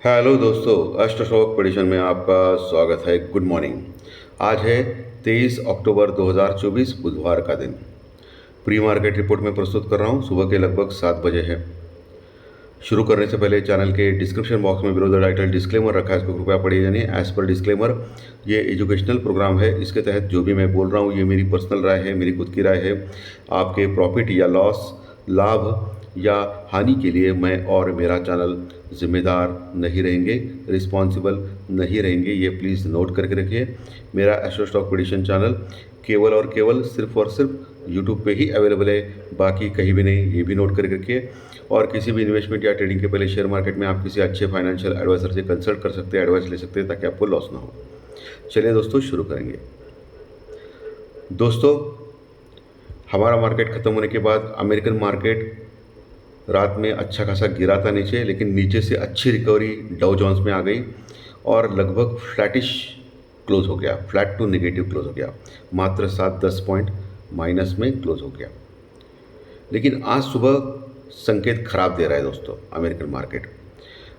Hello दोस्तों, अष्ट stock prediction में आपका स्वागत है। Good morning. आज है 23 अक्टूबर 2024 बुधवार का दिन। प्री मार्केट रिपोर्ट में प्रस्तुत कर रहा हूँ। सुबह के लगभग 7 बजे है। शुरू करने से पहले चैनल के डिस्क्रिप्शन बॉक्स में बिलो द टाइटल डिस्क्लेमर रखा है, इसको कृपया पढ़िए जानिए। एज पर डिस्क्लेमर, ये एजुकेशनल प्रोग्राम है। इसके तहत जो भी मैं बोल रहा हूँ ये मेरी पर्सनल राय है, मेरी खुद की राय है। आपके प्रॉफिट या लॉस, लाभ या हानि के लिए मैं और मेरा चैनल जिम्मेदार नहीं रहेंगे, रिस्पॉन्सिबल नहीं रहेंगे। ये प्लीज़ नोट करके रखिए। मेरा एस्ट्रो स्टॉक प्रेडिक्शन चैनल केवल और केवल सिर्फ और सिर्फ यूट्यूब पे ही अवेलेबल है, बाकी कहीं भी नहीं, ये भी नोट करके रखिए। और किसी भी इन्वेस्टमेंट या ट्रेडिंग के पहले शेयर मार्केट में आप किसी अच्छे फाइनेंशियल एडवाइजर से कंसल्ट कर सकते हैं, एडवाइस ले सकते हैं, ताकि आपको लॉस ना हो। चलिए दोस्तों, शुरू करेंगे। दोस्तों, हमारा मार्केट ख़त्म होने के बाद अमेरिकन मार्केट रात में अच्छा खासा गिरा था नीचे, लेकिन नीचे से अच्छी रिकवरी डाउ जोन्स में आ गई और लगभग फ्लैटिश क्लोज हो गया, फ्लैट टू नेगेटिव क्लोज हो गया, मात्र 7-10 पॉइंट माइनस में क्लोज हो गया। लेकिन आज सुबह संकेत खराब दे रहा है दोस्तों। अमेरिकन मार्केट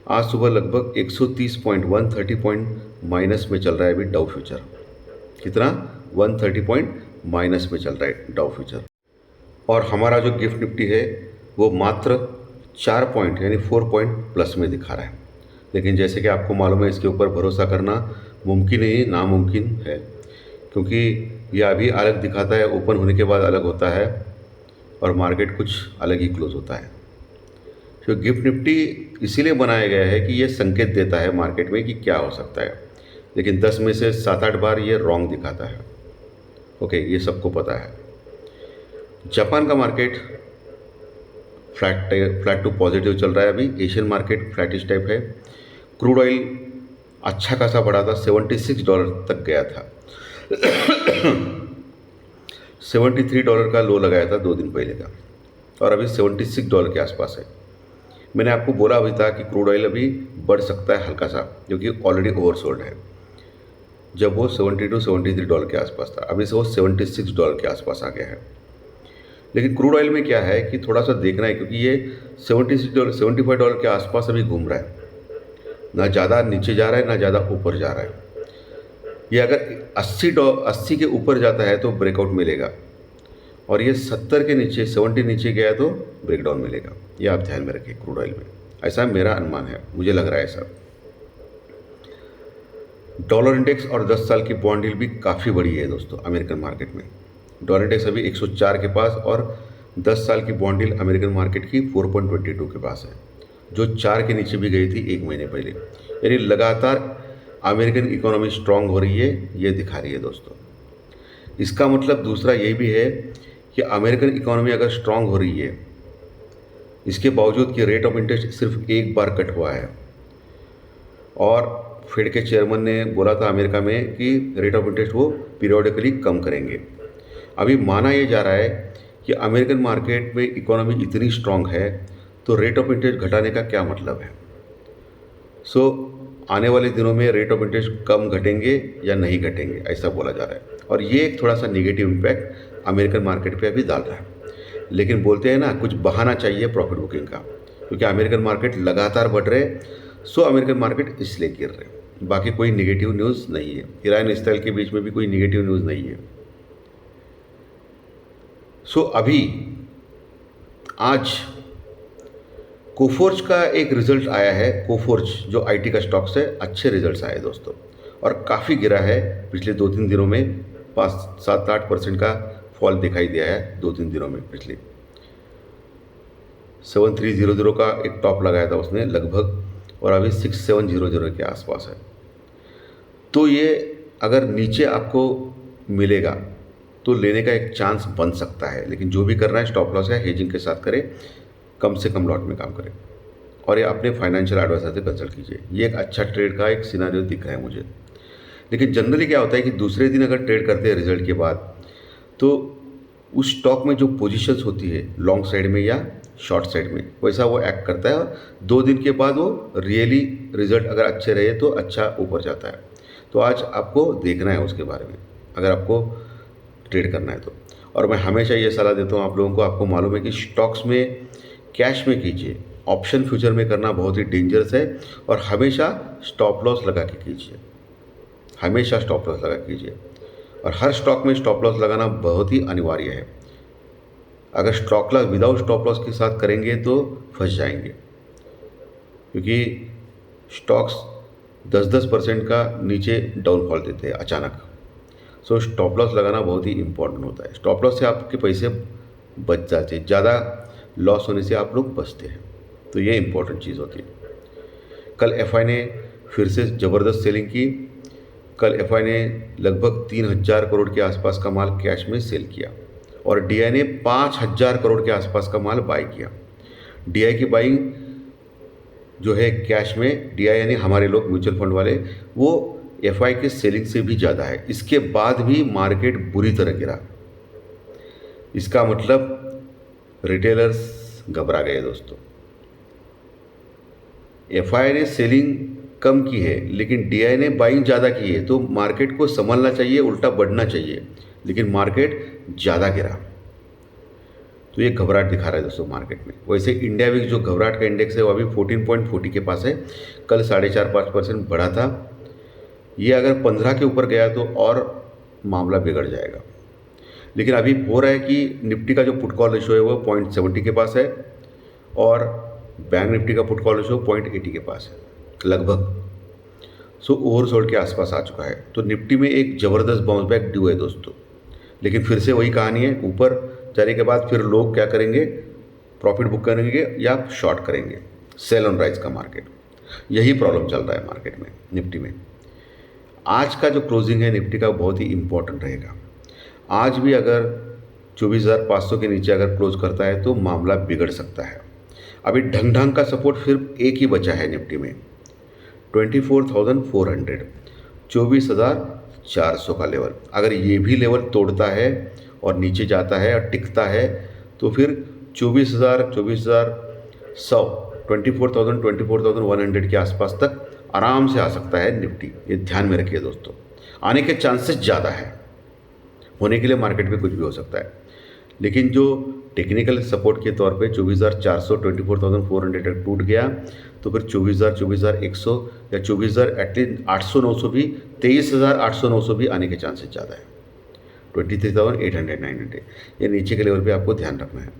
आज सुबह लगभग 130 पॉइंट, 130 पॉइंट माइनस में चल रहा है अभी डाउ फ्यूचर। कितना? 130 पॉइंट माइनस में चल रहा है डाउ फ्यूचर। और हमारा जो गिफ्ट निफ्टी है वो मात्र 4 पॉइंट यानी 4 पॉइंट प्लस में दिखा रहा है। लेकिन जैसे कि आपको मालूम है, इसके ऊपर भरोसा करना मुमकिन ही नामुमकिन है, क्योंकि यह अभी अलग दिखाता है, ओपन होने के बाद अलग होता है और मार्केट कुछ अलग ही क्लोज होता है। तो गिफ्ट निफ्टी इसीलिए बनाया गया है कि ये संकेत देता है मार्केट में कि क्या हो सकता है, लेकिन 10 में से 7-8 बार ये रॉन्ग दिखाता है। ओके, ये सबको पता है। जापान का मार्केट फ्लैट टू पॉजिटिव चल रहा है अभी। एशियन मार्केट फ्लैटिश टाइप है। क्रूड ऑयल अच्छा खासा बढ़ा था, $76 तक गया था। $73 का लो लगाया था 2 दिन पहले का, और अभी $76 के आसपास है। मैंने आपको बोला अभी था कि क्रूड ऑयल अभी बढ़ सकता है हल्का सा, क्योंकि ऑलरेडी ओवरसोल्ड है। जब वो $72-73 के आसपास था, अभी से वो $76 के आसपास आ गया है। लेकिन क्रूड ऑयल में क्या है कि थोड़ा सा देखना है, क्योंकि ये $76 $75 के आसपास अभी घूम रहा है। ना ज़्यादा नीचे जा रहा है, ना ज़्यादा ऊपर जा रहा है। ये अगर 80 के ऊपर जाता है तो ब्रेकआउट मिलेगा, और ये 70 के नीचे, 70 नीचे गया तो ब्रेकडाउन मिलेगा। ये आप ध्यान में रखिए क्रूड ऑयल में। ऐसा मेरा अनुमान है, मुझे लग रहा है ऐसा। डॉलर इंडेक्स और 10 साल की बॉन्ड डील भी काफ़ी बड़ी है दोस्तों अमेरिकन मार्केट में। डॉलर इंडेक्स अभी 104 के पास, और 10 साल की बॉन्ड डील अमेरिकन मार्केट की 4.22 के पास है, जो 4 के नीचे भी गई थी 1 महीने पहले। यानी लगातार अमेरिकन इकोनॉमी स्ट्रांग हो रही है, ये दिखा रही है दोस्तों। इसका मतलब दूसरा ये भी है कि अमेरिकन इकोनॉमी अगर स्ट्रांग हो रही है, इसके बावजूद कि रेट ऑफ इंटरेस्ट सिर्फ एक बार कट हुआ है, और फेड के चेयरमैन ने बोला था अमेरिका में कि रेट ऑफ इंटरेस्ट वो पीरियोडिकली कम करेंगे। अभी माना ये जा रहा है कि अमेरिकन मार्केट में इकोनॉमी इतनी स्ट्रांग है, तो रेट ऑफ इंटरेस्ट घटाने का क्या मतलब है। आने वाले दिनों में रेट ऑफ इंटरेस्ट कम घटेंगे या नहीं घटेंगे, ऐसा बोला जा रहा है। और ये एक थोड़ा सा निगेटिव इम्पैक्ट अमेरिकन मार्केट पे अभी डाल रहा है। लेकिन बोलते हैं ना, कुछ बहाना चाहिए प्रॉफिट बुकिंग का, क्योंकि अमेरिकन मार्केट लगातार बढ़ रहे, अमेरिकन मार्केट इसलिए गिर रहे। बाकी कोई निगेटिव न्यूज़ नहीं है। ईरान इसराइल के बीच में भी कोई निगेटिव न्यूज़ नहीं है। अभी आज कोफोर्ज का एक रिजल्ट आया है। कोफोर्ज जो आईटी का स्टॉक्स है, अच्छे रिजल्ट्स आए दोस्तों, और काफ़ी गिरा है पिछले 2-3 दिनों में। 5-7-8% का फॉल दिखाई दिया है 2-3 दिनों में। पिछले 7300 का एक टॉप लगाया था उसने लगभग, और अभी 6700 के आसपास है। तो ये अगर नीचे आपको मिलेगा तो लेने का एक चांस बन सकता है। लेकिन जो भी करना है स्टॉप लॉस या हेजिंग के साथ करें, कम से कम लॉट में काम करें, और ये अपने फाइनेंशियल एडवाइजर से कंसल्ट कीजिए। ये एक अच्छा ट्रेड का एक सिनारियो दिख रहा है मुझे। लेकिन जनरली क्या होता है कि दूसरे दिन अगर ट्रेड करते हैं रिजल्ट के बाद, तो उस स्टॉक में जो पोजीशंस होती है लॉन्ग साइड में या शॉर्ट साइड में, वैसा वो एक्ट करता है, और 2 दिन के बाद वो रियली रिजल्ट अगर अच्छे रहे तो अच्छा ऊपर जाता है। तो आज आपको देखना है उसके बारे में, अगर आपको ट्रेड करना है तो। और मैं हमेशा ये सलाह देता हूँ आप लोगों को, आपको मालूम है कि स्टॉक्स में कैश में कीजिए, ऑप्शन फ्यूचर में करना बहुत ही डेंजरस है। और हमेशा स्टॉप लॉस लगा के कीजिए, हमेशा स्टॉप लॉस लगा कीजिए। और हर स्टॉक में स्टॉप लॉस लगाना बहुत ही अनिवार्य है। अगर stop loss without stop loss के साथ करेंगे तो फंस जाएंगे, क्योंकि स्टॉक्स 10-10% का नीचे डाउनफॉल देते हैं अचानक। सो स्टॉप लॉस लगाना बहुत ही इम्पोर्टेंट होता है। स्टॉप लॉस से आपके पैसे बच जाते हैं, ज़्यादा लॉस होने से आप लोग बचते हैं। तो ये इम्पोर्टेंट चीज़ होती है। कल एफआई ने फिर से ज़बरदस्त सेलिंग की। कल एफआई ने लगभग 3,000 करोड़ के आसपास का माल कैश में सेल किया और डीआई ने 5,000 करोड़ के आसपास का माल बाई किया। डीआई की बाइंग जो है कैश में, डीआई यानी हमारे लोग म्यूचुअल फंड वाले, वो एफआई के सेलिंग से भी ज़्यादा है। इसके बाद भी मार्केट बुरी तरह गिरा। इसका मतलब रिटेलर्स घबरा गए दोस्तों। एफआई ने सेलिंग कम की है लेकिन डीआई ने बाइंग ज़्यादा की है, तो मार्केट को संभलना चाहिए, उल्टा बढ़ना चाहिए, लेकिन मार्केट ज़्यादा गिरा। तो ये घबराहट दिखा रहा है दोस्तों मार्केट में। वैसे इंडिया वीक जो घबराहट का इंडेक्स है वो अभी 14.40 के पास है। कल 4.5-5% बढ़ा था। ये अगर 15 के ऊपर गया तो और मामला बिगड़ जाएगा। लेकिन अभी हो रहा है कि निफ्टी का जो पुट कॉल रेशो है वो 0.70 के पास है और बैंक निफ्टी का पुट कॉल रेशो 0.80 के पास है लगभग। सो ओवरसोल्ड के आसपास आ चुका है। तो निफ्टी में एक ज़बरदस्त बाउंस बैक ड्यू है दोस्तों। लेकिन फिर से वही कहानी है, ऊपर जाने के बाद फिर लोग क्या करेंगे, प्रॉफिट बुक करेंगे या शॉर्ट करेंगे, सेल ऑन राइज का मार्केट। यही प्रॉब्लम चल रहा है मार्केट में, निफ्टी में। आज का जो क्लोजिंग है निफ्टी का बहुत ही इम्पोर्टेंट रहेगा। आज भी अगर 24,500 के नीचे अगर क्लोज करता है तो मामला बिगड़ सकता है। अभी ढंग ढंग का सपोर्ट सिर्फ एक ही बचा है निफ्टी में, 24,400, 24,400 का लेवल। अगर ये भी लेवल तोड़ता है और नीचे जाता है और टिकता है तो फिर 24,000, 24,100, 24,000, 24,100 के आसपास तक आराम से आ सकता है निफ्टी। ये ध्यान में रखिए दोस्तों, आने के चांसेस ज़्यादा है। होने के लिए मार्केट में कुछ भी हो सकता है, लेकिन जो टेक्निकल सपोर्ट के तौर पे 24,400, 24,400 तक टूट गया तो फिर 24,000, 24,100 या 24,000 एटलीस्ट 800-900 भी, 23,800-900 भी आने के चांसेस ज़्यादा है। 23,800-900 ये नीचे के लेवल पे आपको ध्यान रखना है।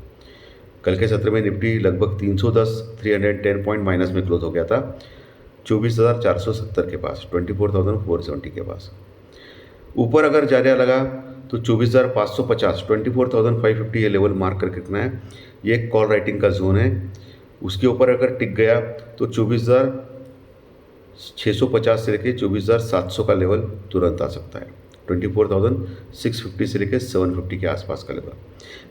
कल के सत्र में निफ्टी लगभग 310 पॉइंट माइनस में क्लोज हो गया था, 24,470 के पास, 24,470 के पास। ऊपर अगर जाने लगा तो 24,550, 24,550 ये लेवल मार्क करके रखना है। ये एक कॉल राइटिंग का जोन है। उसके ऊपर अगर टिक गया तो 24,650 से लेकर 24,700 का लेवल तुरंत आ सकता है। 24,650 से लेकर 750 के आसपास का लेवल।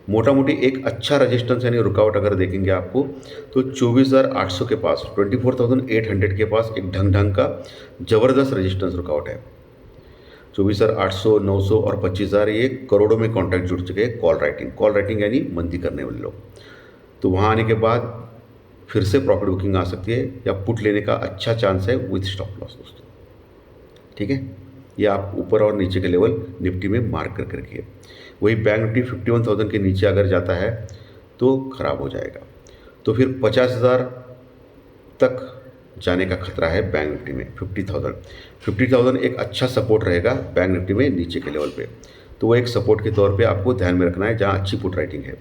मोटा मोटी एक अच्छा रजिस्टेंस यानी रुकावट अगर देखेंगे आपको तो 24,800 के पास, 24,800 के पास एक ढंग का ज़बरदस्त रजिस्टेंस रुकावट है। 24,800, 900 और 25,000 ये करोड़ों में कॉन्ट्रैक्ट जुड़ चुके हैं कॉल राइटिंग यानी मंदी करने वाले लोग। तो वहाँ आने के बाद फिर से प्रॉफिट बुकिंग आ सकती है या पुट लेने का अच्छा चांस है विथ स्टॉप लॉस दोस्तों। ठीक है, ये आप ऊपर और नीचे के लेवल निफ्टी में मार्क करके रखिए। वही बैंक निफ्टी 51,000 के नीचे अगर जाता है तो ख़राब हो जाएगा, तो फिर 50,000 तक जाने का खतरा है बैंक निफ्टी में। 50,000 एक अच्छा सपोर्ट रहेगा बैंक निफ्टी में नीचे के लेवल पे। तो वो एक सपोर्ट के तौर पे आपको ध्यान में रखना है जहाँ अच्छी पुट राइटिंग है।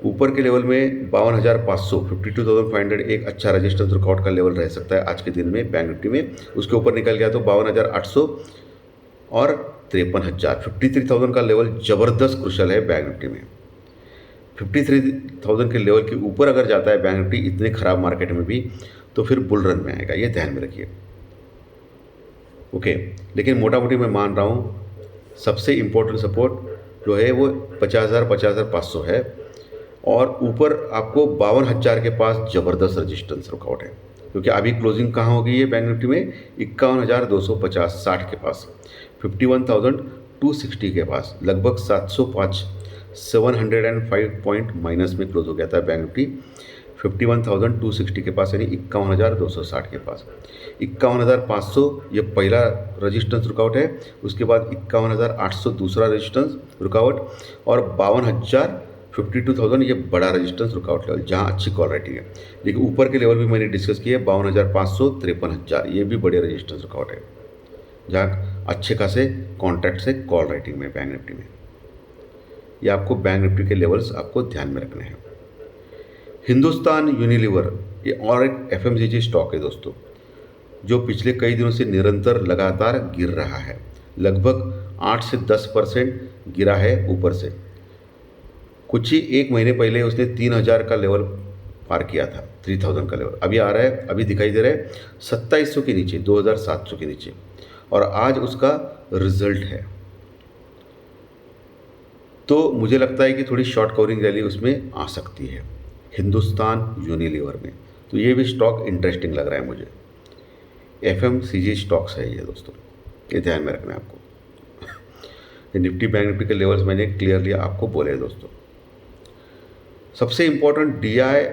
ऊपर के लेवल में 52,500, 52,500 एक अच्छा रजिस्टेंस रुकावट का लेवल रह सकता है आज के दिन में बैंक निफ्टी में। उसके ऊपर निकल गया तो 52,800 और 53,000, 53,000 का लेवल ज़बरदस्त क्रुशल है बैंक निफ्टी में। 53,000 के लेवल के ऊपर अगर जाता है बैंक निफ्टी इतने ख़राब मार्केट में भी तो फिर बुल रन में आएगा, ये ध्यान में रखिए। ओके, लेकिन मोटा मोटी मैं मान रहा हूँ सबसे इम्पोर्टेंट सपोर्ट जो है वो 50,000, 50,500 है और ऊपर आपको 52,000 के पास ज़बरदस्त रजिस्टेंस रुकावट है। क्योंकि अभी क्लोजिंग कहाँ हो गई है बैंक निफ्टी में 51,250, 60 के पास, 51,260 के पास, लगभग 705, 705 पॉइंट माइनस में क्लोज हो गया था बैंक निफ्टी 51,260 के पास, यानी 51,260 के पास। 51,500 ये पहला रजिस्टेंस रुकावट है, उसके बाद 51,800 दूसरा रजिस्टेंस रुकावट और 52,000 52,000 ये बड़ा रेजिस्टेंस रुकआउट लेवल जहाँ अच्छी कॉल राइटिंग है। लेकिन ऊपर के लेवल भी मैंने डिस्कस किए 52,500 53,000 ये भी बड़े रेजिस्टेंस रुकआउट है जहाँ अच्छे खासे कॉन्ट्रैक्ट से कॉल राइटिंग में बैंक निफ्टी में। ये आपको बैंक निफ्टी के लेवल्स आपको ध्यान में रखने हैं। हिंदुस्तान यूनिलीवर ये और एक एफएमसीजी स्टॉक है दोस्तों, जो पिछले कई दिनों से निरंतर लगातार गिर रहा है। लगभग 8 से 10% गिरा है ऊपर से। कुछ ही एक महीने पहले उसने 3,000 का लेवल पार किया था, 3,000 का लेवल अभी आ रहा है, अभी दिखाई दे रहा है 2700 के नीचे, 2,700 के नीचे, और आज उसका रिजल्ट है। तो मुझे लगता है कि थोड़ी शॉर्ट कवरिंग रैली उसमें आ सकती है हिंदुस्तान यूनिलीवर में। तो ये भी स्टॉक इंटरेस्टिंग लग रहा है मुझे। एफएमसीजी स्टॉक्स है ये दोस्तों, ये ध्यान में रखना है आपको। ये निफ्टी बैंक निफ्टी के लेवल्स मैंने क्लियरली आपको बोले हैं दोस्तों। सबसे इंपॉर्टेंट डीआई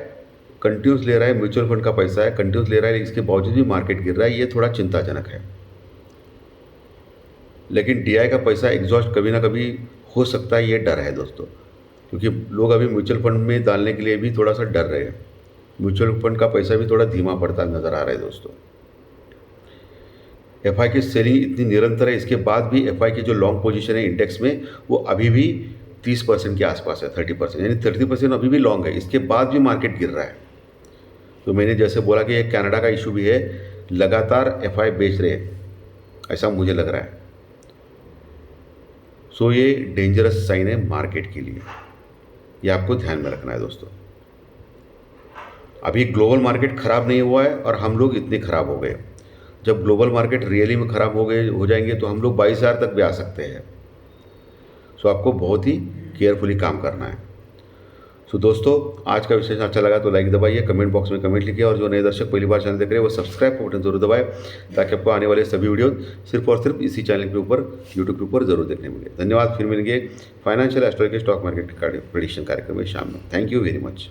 कंटिन्यूस ले रहा है, म्यूचुअल फंड का पैसा है, कंटिन्यूस ले रहा है, इसके बावजूद भी मार्केट गिर रहा है, ये थोड़ा चिंताजनक है। लेकिन डीआई का पैसा एग्जॉस्ट कभी ना कभी हो सकता है, ये डर है दोस्तों, क्योंकि लोग अभी म्यूचुअल फंड में डालने के लिए भी थोड़ा सा डर रहे हैं। म्यूचुअल फंड का पैसा भी थोड़ा धीमा पड़ता नज़र आ रहा है दोस्तों। एफआई की सेलिंग इतनी निरंतर है, इसके बाद भी एफआई की जो लॉन्ग पोजीशन है इंडेक्स में वो अभी भी 30% के आसपास है, 30%, यानी 30% अभी भी लॉन्ग है, इसके बाद भी मार्केट गिर रहा है। तो मैंने जैसे बोला कि ये कनाडा का इशू भी है, लगातार एफआई बेच रहे हैं, ऐसा मुझे लग रहा है। सो ये डेंजरस साइन है मार्केट के लिए, ये आपको ध्यान में रखना है दोस्तों। अभी ग्लोबल मार्केट ख़राब नहीं हुआ है और हम लोग इतने ख़राब हो गए। जब ग्लोबल मार्केट रियली में ख़राब हो जाएंगे तो हम लोग 22,000 तक भी आ सकते हैं। सो आपको बहुत ही केयरफुली काम करना है। सो दोस्तों, आज का विशेष अच्छा लगा तो लाइक दबाइए, कमेंट बॉक्स में कमेंट लिखिए, और जो नए दर्शक पहली बार चैनल देख रहे हैं वो सब्सक्राइब का बटन जरूर दबाएं, ताकि आपको आने वाले सभी वीडियो सिर्फ और सिर्फ इसी चैनल के ऊपर, यूट्यूब के ऊपर जरूर देखने मिले। धन्यवाद। फिर मिलेंगे फाइनेंशियल एस्ट्रोलॉजी स्टॉक मार्केट का प्रेडिक्शन कार्यक्रम में शाम में। Thank you very much.